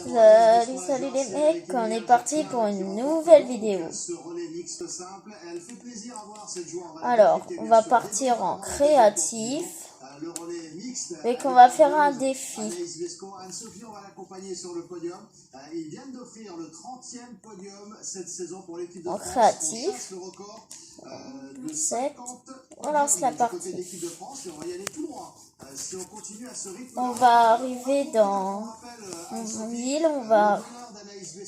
Salut les mecs, on est parti pour une nouvelle vidéo. Alors, on va partir en créatif et qu'on va faire un défi. Anne-Sophie, on va l'accompagner sur le podium. Ils viennent d'offrir le 30e podium cette saison pour l'équipe de France. En créatif. Le record, 7. On lance la partie. Si on continue à ce rythme, on va arriver dans une île, on va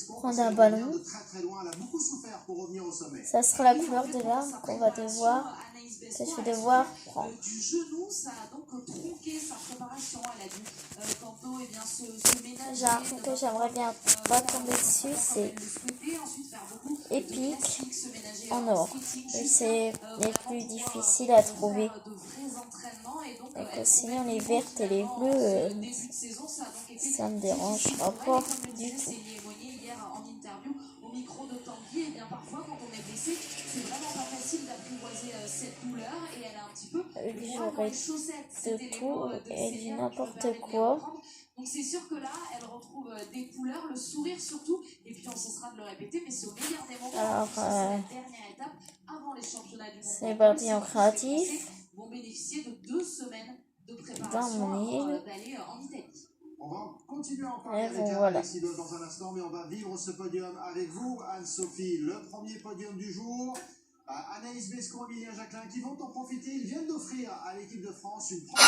prendre un ballon. Ça sera la couleur de l'arbre qu'on va devoir, que je vais devoir prendre. Du genou, ça a donc tronqué sa préparation. Elle a dû tantôt se ménager. J'ai un truc que j'aimerais bien pas tomber dessus, c'est épique en or. Et c'est les plus difficiles à trouver. Donc aussi les vertes et les bleues, ça me dérangera pas du tout. Micro de Tanguy, et bien parfois quand on est blessé, c'est vraiment pas facile d'apprivoiser cette douleur et elle a un petit peu j'aurais de tout et du n'importe quoi. Donc c'est sûr que là, elle retrouve des couleurs, le sourire surtout, et puis on cessera de le répéter, mais c'est au meilleur des moments. Alors, c'est la dernière étape avant les championnats du monde. C'est parti en créatif. Vont bénéficier de 2 semaines de préparation dans mon île. D'aller en Italie. On va continuer encore et avec voilà. Alexis dans un instant, mais on va vivre ce podium avec vous, Anne-Sophie. Le premier podium du jour. Anaïs Bescon, Emilien Jacquelin qui vont en profiter. Ils viennent d'offrir à l'équipe de France une première.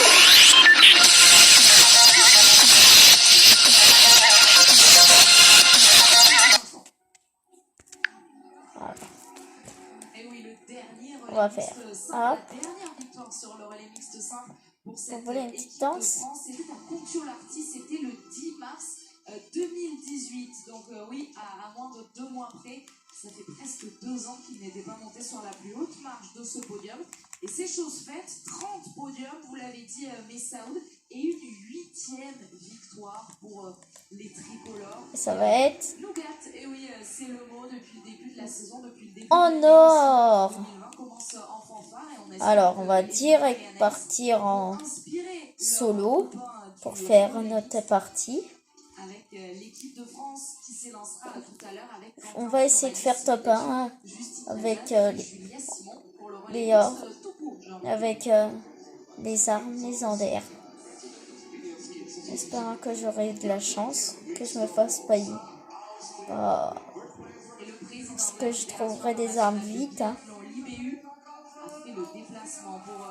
Voilà. Et oui, le dernier On va faire la dernière victoire sur le relais mixte simple pour cette équipe de France. C'était à Contiolarty, c'était le 10 mars 2018. Donc oui, à moins de 2 mois près, ça fait presque 2 ans qu'il n'était pas monté sur la plus haute marche de ce podium. Et c'est chose faite, 30 podiums, vous l'avez dit, Messaoud, et une 8e victoire pour les tricolores. Ça va être Nougat, et oui, c'est le mot depuis le début de la saison, depuis le début en or. 2020 commence en fanfare et on Alors, on va direct partir en solo pour faire notre partie. Avec l'équipe de France qui s'élancera tout à l'heure avec. On va essayer de faire top 1 avec les armes légendaires. J'espère que j'aurai de la chance, que je me fasse pailler. Parce que je trouverai des armes vite.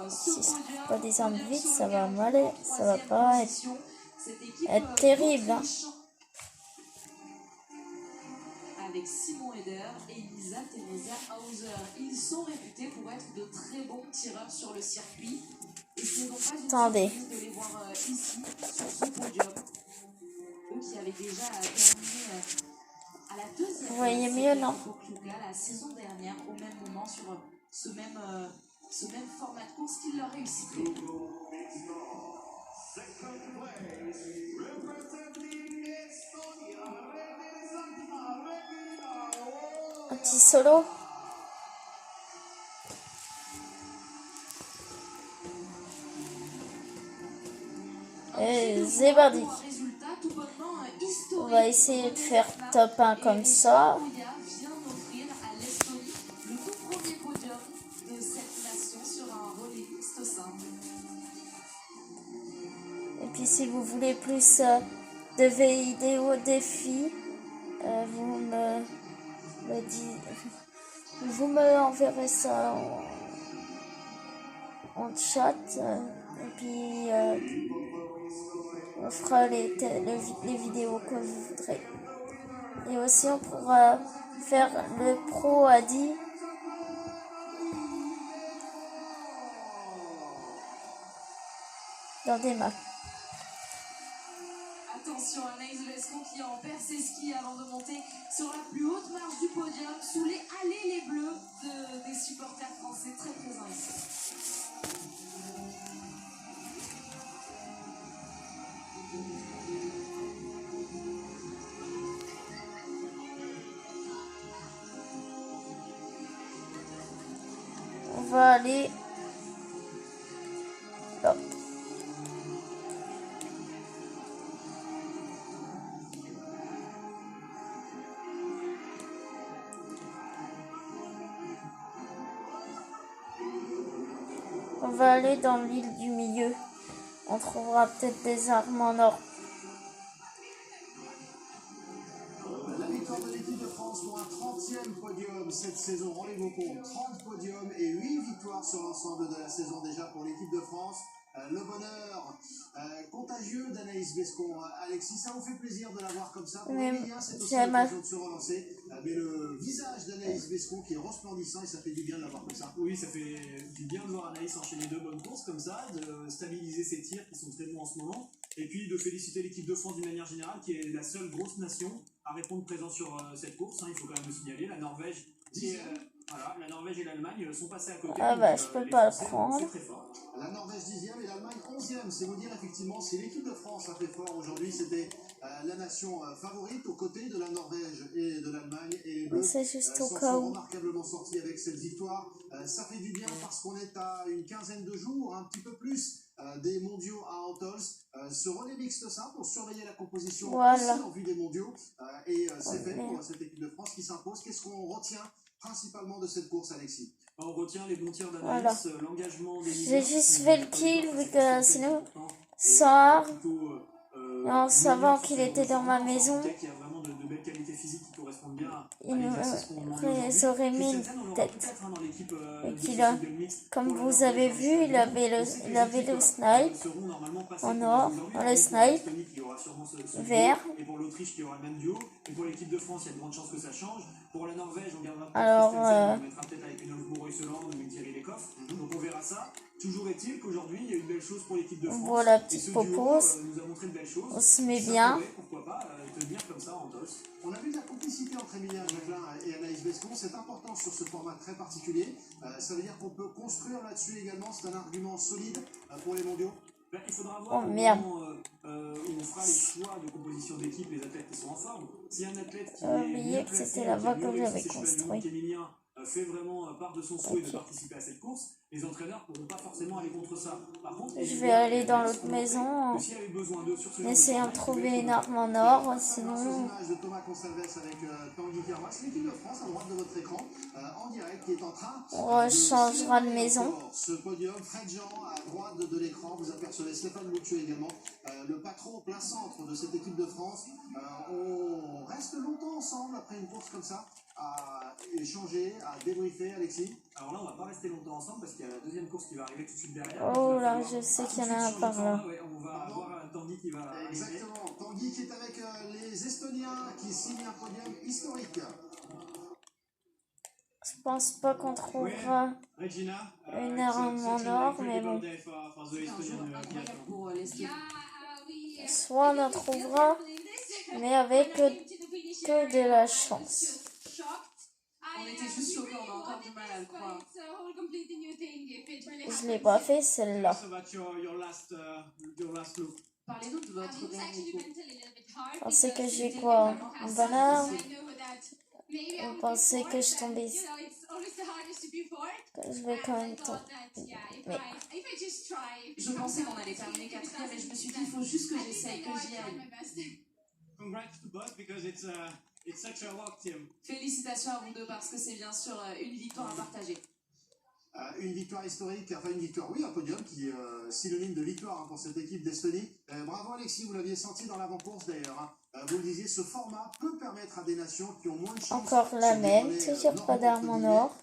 Si je trouve pas des armes vite, ça va mal, ça va pas être terrible. Avec Simon Eder et Lisa Teresa Hauser. Ils sont réputés pour être de très bons tireurs sur le circuit. Et c'est donc pas une Attendez. surprise de les voir ici, sur ce podium. Eux qui avaient déjà terminé à la 2e. Vous voyez mieux, non? La saison dernière, au même moment, sur ce même format de course qui leur réussit. Un petit solo. Et c'est parti. On va essayer de faire top 1 comme ça. Et puis si vous voulez plus de vidéos défis, vous me enverrez ça en chat. Et puis on fera les vidéos que vous voudrez. Et aussi on pourra faire le pro Adi. Dans des maps. Attention, Anaïs Bescon qui en perd ses skis avant de monter sur la plus haute marche du podium, sous les allées les bleus des supporters français très présents ici. On va aller là. « 1, 2, 3, On va aller dans l'île du milieu. On trouvera peut-être des armes en or. La victoire de l'équipe de France pour un 30e podium cette saison. Rendez-vous compte, 30 podiums et 8 victoires sur l'ensemble de la saison déjà pour l'équipe de France. Le bonheur contagieux d'Anaïs Bescon. Alexis, ça vous fait plaisir de la voir comme ça. Pour Emilien, c'est aussi l'occasion de se relancer. Mais le visage d'Anaïs Bescon qui est resplendissant et ça fait du bien de la voir comme ça. Oui, ça fait du bien de voir Anaïs enchaîner 2 bonnes courses comme ça, de stabiliser ses tirs qui sont très bons en ce moment, et puis de féliciter l'équipe de France d'une manière générale qui est la seule grosse nation à répondre présent sur cette course. Il faut quand même le signaler. La Norvège voilà, la Norvège et l'Allemagne sont passés à côté. Ah bah, je peux pas le prendre. C'est très fort. La Norvège 10e et l'Allemagne 11e. C'est vous dire effectivement si l'équipe de France a fait fort aujourd'hui, c'était la nation favorite aux côtés de la Norvège et de l'Allemagne. Et les Bleus sont remarquablement sortis avec cette victoire. Ça fait du bien parce qu'on est à une quinzaine de jours, un petit peu plus, des mondiaux à Antols. Ce relais mixte simple pour surveiller la composition aussi en vue des mondiaux. Et c'est fait pour cette équipe de France qui s'impose. Qu'est-ce qu'on retient principalement de cette course, Alexis? On retient les bons tirs d'Anaïs, l'engagement des J'ai juste fait le kill vu que sinon ça en savant qu'il était dans ma maison, qui a vraiment de belles qualités physiques qui correspondent bien à ils auraient mis une tête. Et qu'il a, comme vous avez vu, il avait le snipe en or, le snipe vert. Et pour l'Autriche qui aura le même duo, et pour l'équipe de France, il y a de grandes chances que ça change. Pour la Norvège, on gardera on mettra peut-être avec une Olsbo-Reuseland ou une Thierry Lecoff. Donc on verra ça. Toujours est-il qu'aujourd'hui, il y a une belle chose pour l'équipe de France. Voilà, petite popose. Nous a montré de belles choses. On se met bien. Pourquoi pas tenir comme ça en toss. On a vu de la complicité entre Emilien Jacquelin et Anaïs Bescon. C'est important sur ce format très particulier. Ça veut dire qu'on peut construire là-dessus également. C'est un argument solide pour les mondiaux. Il faudra voir au moment où on fera les choix de composition d'équipe, les athlètes qui sont en forme. Si un athlète qui oublié que c'était là-bas que j'avais construit. Emilien fait vraiment part de son souhait de participer à cette course, les entraîneurs ne pourront pas forcément aller contre ça. Par contre, je vais aller dans l'autre maison en essayant de trouver une arme en or, sinon... de Thomas Consalves avec Tanguy Carvas, l'équipe de France à droite de votre écran, en direct, qui est en train on changera de maison. Ce podium, Fred Jean à droite de l'écran, vous apercevez Stéphane Moutieu également, le patron au plein centre de cette équipe de France. On reste longtemps ensemble après une course comme ça, à échanger, à débriefer, Alexis. Alors là, on va pas rester longtemps ensemble parce qu'il y a la deuxième course qui va arriver tout de suite derrière. Oh là, je sais qu'il y en a un par là. On va avoir Tanguy qui va arriver. Exactement, Tanguy qui est avec les Estoniens qui signent un podium historique. Je pense pas qu'on trouvera une arme en or, mais bon. Soit on en trouvera, mais avec que de la chance. On était juste choqués, on a encore du mal à le croire. Je l'ai pas fait celle-là. Parlez-nous de votre dernier coup. Vous pensez que j'ai quoi? Un bonheur? Vous pensez que je tombais? Que je vais quand même tomber. Mais... Je pensais qu'on allait terminer 4e, mais je me suis dit, il faut juste que j'essaye, que j'y aille. Félicitations à vous deux parce que c'est bien sûr une victoire à partager. Une victoire historique, enfin une victoire, oui, un podium qui est synonyme de victoire pour cette équipe d'Estonie. Bravo Alexis, vous l'aviez senti dans l'avant-course d'ailleurs. Vous le disiez, ce format peut permettre à des nations qui ont moins de chance. Encore la même, toujours pas d'armes en or.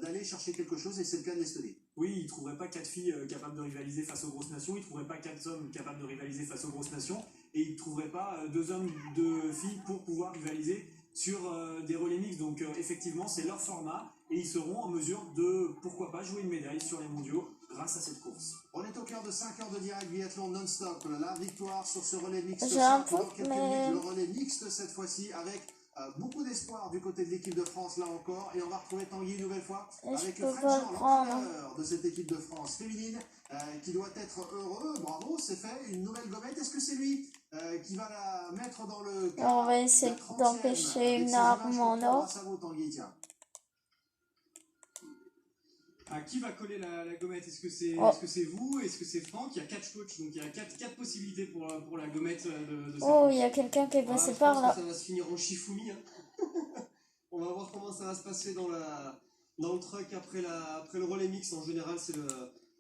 D'aller chercher quelque chose et c'est le cas de l'Estonie. Oui, ils ne trouveraient pas 4 filles capables de rivaliser face aux grosses nations, ils ne trouveraient pas 4 hommes capables de rivaliser face aux grosses nations, et ils ne trouveraient pas 2 hommes, 2 filles pour pouvoir rivaliser sur des relais mixtes. Donc effectivement, c'est leur format, et ils seront en mesure de, pourquoi pas, jouer une médaille sur les mondiaux grâce à cette course. On est au cœur de 5 heures de direct biathlon non-stop. La victoire sur ce relais mixte. J'ai un dans quelques minutes, le relais mixte cette fois-ci avec beaucoup d'espoir du côté de l'équipe de France là encore. Et on va retrouver Tanguy une nouvelle fois avec Fred Jean, l'entraîneur de cette équipe de France féminine qui doit être heureux. Bravo, c'est fait. Une nouvelle gommette. Est-ce que c'est lui qui va la mettre dans le... On va essayer d'empêcher une arme en or. Ça vaut Tanguy, tiens. Qui va coller la gommette? Est-ce que c'est vous? Est-ce que c'est Franck? Il y a 4 coachs, donc il y a 4 possibilités pour la gommette de cette il y a quelqu'un qui est passé par là. Ça va se finir en chifoumi. Hein. On va voir comment ça va se passer dans le truck après le relais mix. En général, c'est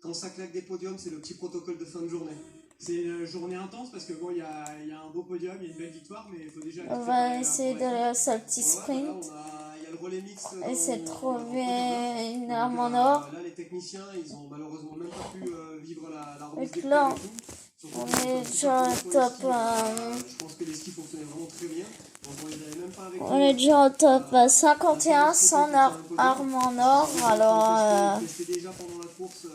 quand ça claque des podiums, c'est le petit protocole de fin de journée. C'est une journée intense parce que bon, il y a un beau podium, il y a une belle victoire, mais il faut déjà... On va essayer d'aller à un petit sprint. Il y a le relais mixte. Essayer de trouver une arme en or. Là, les techniciens, ils ont malheureusement même pas pu vivre la remise Donc des là, prix. on est déjà au top. Je pense que les skis fonctionnaient vraiment très bien. Donc on les avait même pas avec On est déjà au top 51 sans arme en or. Alors, C'était déjà pendant la course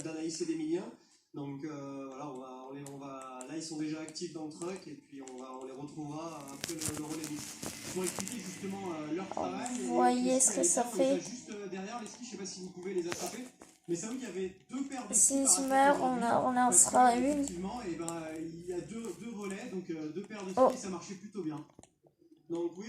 d'Anaïs et d'Emilien. Donc voilà, là ils sont déjà actifs dans le truck et puis on les retrouvera après le relais mixte. Pour expliquer justement leur travail. vous voyez ce que ça fait. Juste derrière les skis, je sais pas si vous pouvez les attraper. Mais ça, oui, il y avait deux paires de Si skis. je meurs, on en sera une. Effectivement, et il y a deux relais, donc deux paires de skis, ça marchait plutôt bien. Donc oui,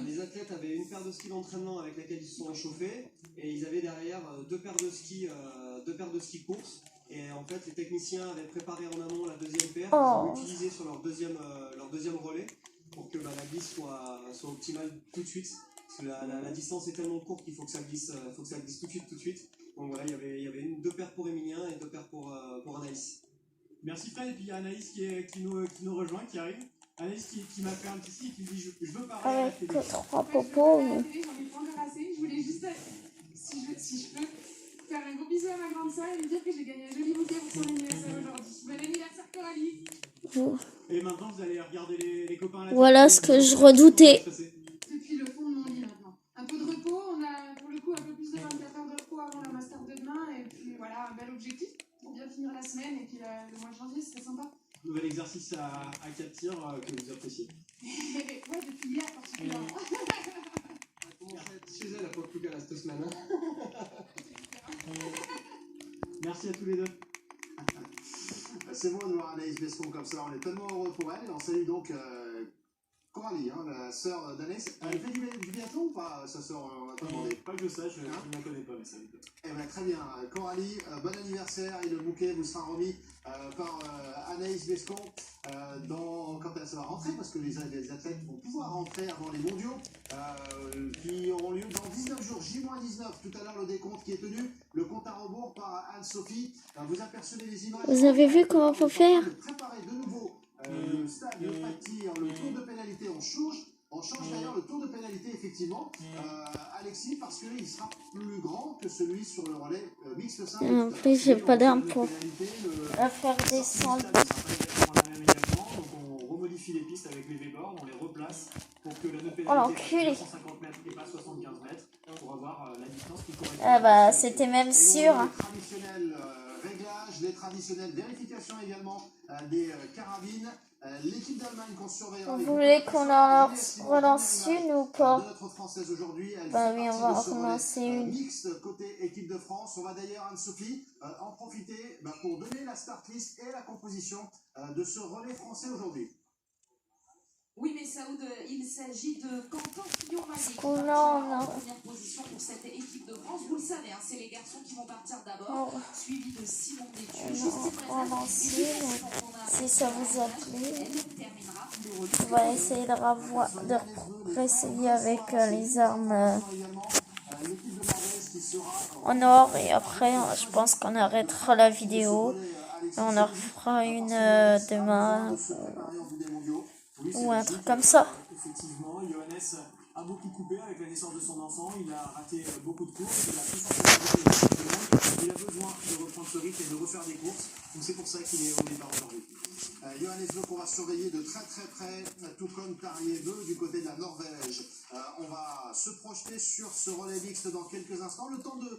les athlètes avaient une paire de skis d'entraînement avec laquelle ils se sont échauffés et ils avaient derrière deux paires de skis course. Et en fait, les techniciens avaient préparé en amont la deuxième paire qu'ils ont utilisée sur leur deuxième relais pour que la glisse soit optimale tout de suite. Parce que la distance est tellement courte qu'il faut que ça glisse tout de suite. Donc voilà, il y avait deux paires pour Emilien et deux paires pour Anaïs. Merci Fred, et puis il y a Anaïs qui nous rejoint, qui arrive. Anaïs qui m'a fait un petit signe et qui me dit je veux parler à la télé. Avec 3 popos. J'en ai pas encore assez. Je voulais juste, si je peux, faire un gros bisou à ma grande sœur et lui dire que j'ai gagné un joli bouquet pour son anniversaire aujourd'hui. Bon anniversaire Coralie. Et maintenant vous allez regarder les copains à la télé. Voilà ce que je redoutais. Depuis le fond de mon lit maintenant. Un peu de repos, on a pour le coup un peu plus de 24 heures de repos avant la master de demain. Et puis voilà, un bel objectif pour bien finir la semaine. Et puis le mois de janvier, c'était sympa. Nouvel exercice à 4 tirs que vous appréciez. Ouais, depuis hier particulièrement. Elle commence à être chez elle, pas plus qu'elle cette semaine. Merci à tous les deux. C'est bon de voir Anaïs Bescon comme ça, on est tellement heureux pour elle. On salue donc Coralie, la sœur d'Anaïs. Elle fait du biathlon ou pas, sa sœur? On va pas demander. Pas que je sache, je ne la connais pas, mais ça lui plaît. Eh bien, très bien. Coralie, bon anniversaire et le bouquet vous sera remis par Anaïs Bescon quand elle va rentrer, parce que les athlètes vont pouvoir rentrer avant les mondiaux qui auront lieu dans 19 jours, J-19. Tout à l'heure, le décompte qui est tenu, le compte à rebours par Anne-Sophie. Vous apercevez les images. Vous avez vu comment faut faire? Préparer de nouveau le stade, le pas de tir, le tour de pénalité, on change d'ailleurs le tour de pénalité, effectivement, Alexis, parce qu'il sera plus grand que celui sur le relais mixte 5. En plus, j'ai pas d'arme pour la faire descendre. Donc on remodifie les pistes avec les V-boards, on les replace pour que la nœud pénalité soit 150 mètres et pas 75 mètres pour avoir la distance qui correspond. Ah bah, c'était même sûr. Les traditionnels réglages, les traditionnelles vérifications également des carabines. L'équipe d'Allemagne qu'on surveille. Vous voulez qu'on en relance une ou pas? De notre française aujourd'hui. Bah oui, on va en recommencer une. Mixte côté équipe de France. On va d'ailleurs, Anne-Sophie, en profiter pour donner la start list et la composition de ce relais français aujourd'hui. Oui, mais Saoud, il s'agit de Quentin Fillon-Maillet qui en en première position pour cette équipe de France. Vous le savez, hein, c'est les garçons qui vont partir d'abord, suivi de Simon Détieux, Justine Brezat, si ça vous a plu. terminera le relais. On va essayer de réessayer avec les armes en or et après je pense qu'on arrêtera la vidéo et on en refera une demain ou un truc comme ça. Effectivement, Johannes a beaucoup coupé avec la naissance de son enfant, il a raté beaucoup de courses, il a plus forcément il a besoin de reprendre ce rythme et de refaire des courses, donc c'est pour ça qu'il est au départ aujourd'hui. Johannes Bö qu'on va surveiller de très très près, tout comme Tarjei Bø du côté de la Norvège. On va se projeter sur ce relais mixte dans quelques instants. Le temps de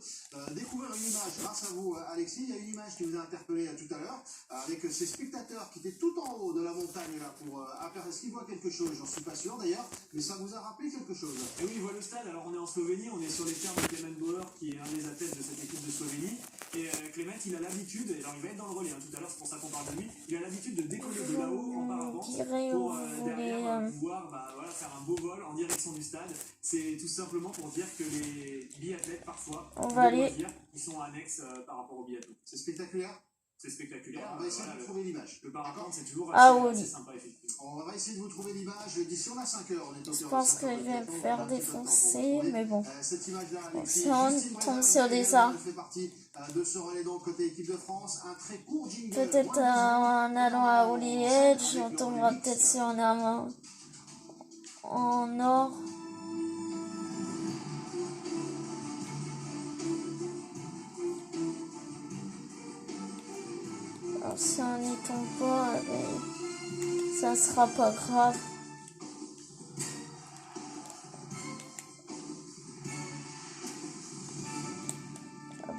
découvrir une image grâce à vous, Alexis. Il y a une image qui vous a interpellé tout à l'heure avec ces spectateurs qui étaient tout en haut de la montagne là pour apercevoir. Est-ce qu'ils voient quelque chose? J'en suis pas sûr d'ailleurs, mais ça vous a rappelé quelque chose. Et oui, il voit le stade. Alors on est en Slovénie, on est sur les terres de Clement Bauer qui est un des athlètes de cette équipe de Slovénie. Et Clement, il a l'habitude, alors il va être dans le relais, tout à l'heure c'est pour ça qu'on parle de lui, il a l'habitude de décoller de là-haut en paravent pour derrière pouvoir faire un beau vol en direction du stade. C'est tout simplement pour dire que les biathlètes parfois, on va aller. ils sont annexes par rapport au biathlon. C'est spectaculaire. c'est spectaculaire. On va essayer de trouver l'image. Le parapente, c'est toujours assez sympa, effectivement. On va essayer de vous trouver l'image. D'ici on a 5 heures, on est au Je pense que je vais me faire défoncer, mais bon. Cette image-là, Si on tombe sur des arbres. fait partie de ce relais donc côté équipe de France. Un très court jingle. Peut-être en allant à Holy Edge, on tombera peut-être sur un arme en or. Alors si on n'y tombe pas, ça sera pas grave.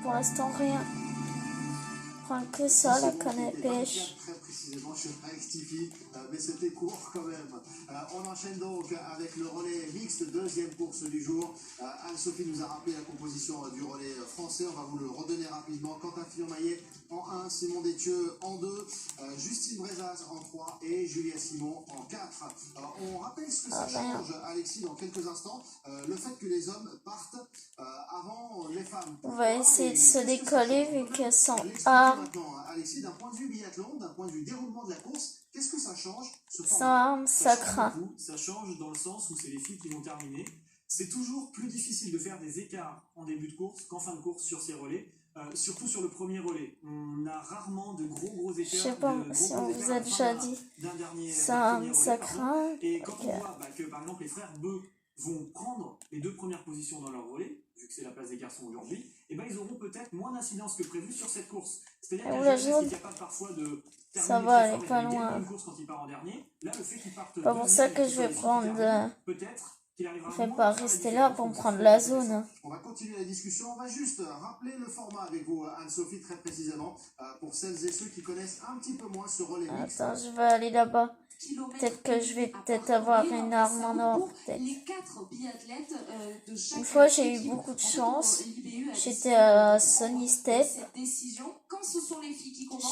Pour l'instant rien. Prends que ça, la canne à pêche. Très précisément, je rectifie, mais c'était court quand même. On enchaîne donc avec le relais mixte, deuxième course du jour. Anne-Sophie nous a rappelé la composition du relais français. On va vous le redonner rapidement. Quentin Fillon-Maillet en 1, Simon Détieux en 2, Justine Brezaz en 3 et Julia Simon en 4. On rappelle ce que ça change, Alexis, dans quelques instants. Le fait que les hommes partent avant les femmes. On va essayer de se décoller vu qu'elles sont armes. Maintenant, Alexis, d'un point de vue biathlon, d'un point de vue déroulement de la course, qu'est-ce que ça change sans armes, ça craint. Ça change dans le sens où c'est les filles qui vont terminer. C'est toujours plus difficile de faire des écarts en début de course qu'en fin de course sur ces relais. Surtout sur le premier relais. On a rarement de gros écarts. Je sais pas si on vous a déjà dit. Ça craint. Et quand on voit que par exemple les frères Beu vont prendre les 2 premières positions dans leur relais, vu que c'est la place des garçons aujourd'hui, et ils auront peut-être moins d'incidence que prévu sur cette course. C'est-à-dire qu'il est capable parfois de terminer ça va, elle est pas loin. une course quand il part en dernier. Là, le fait qu'il parte pas pour ça que je vais prendre. Peut-être qu'il arrivera. Je vais pas rester là pour prendre la zone. On va continuer la discussion. On va juste rappeler le format avec vous, Anne-Sophie, très précisément, pour celles et ceux qui connaissent un petit peu moins ce relais mixte. Attends, je vais aller là-bas. Peut-être que je vais avoir une arme en or. Une fois, j'ai eu beaucoup de chance. J'étais à Sunny Step. Je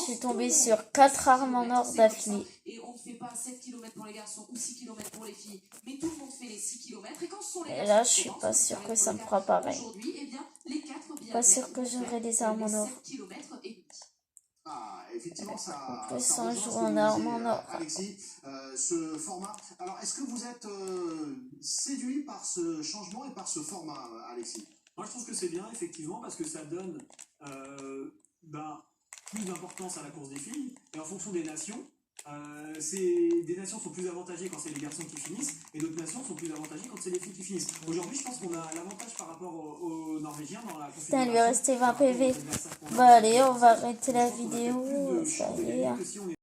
suis tombée sur 4 armes en or d'affilée. Et on ne fait pas 7 km pour les garçons ou 6 km pour les filles, mais tout le monde fait les 6 km. Et quand ce sont les garçons, là, je suis pas sûre que ça me fera pareil. Pas sûre que j'aurai des armes en or. Ah, effectivement, ça. On peut s'en jouer en arme en or. Alexis, ce format. Alors, est-ce que vous êtes séduit par ce changement et par ce format, Alexis? Moi, je trouve que c'est bien, effectivement, parce que ça donne plus d'importance à la course des filles. Et en fonction des nations, des nations sont plus avantagées quand c'est les garçons qui finissent, et d'autres nations sont plus avantagées quand c'est les filles qui finissent. Aujourd'hui, je pense qu'on a l'avantage par rapport aux Norvégiens dans la configuration. Putain, il lui est resté 20 PV. Bah allez, on va arrêter la vidéo. Ça y est.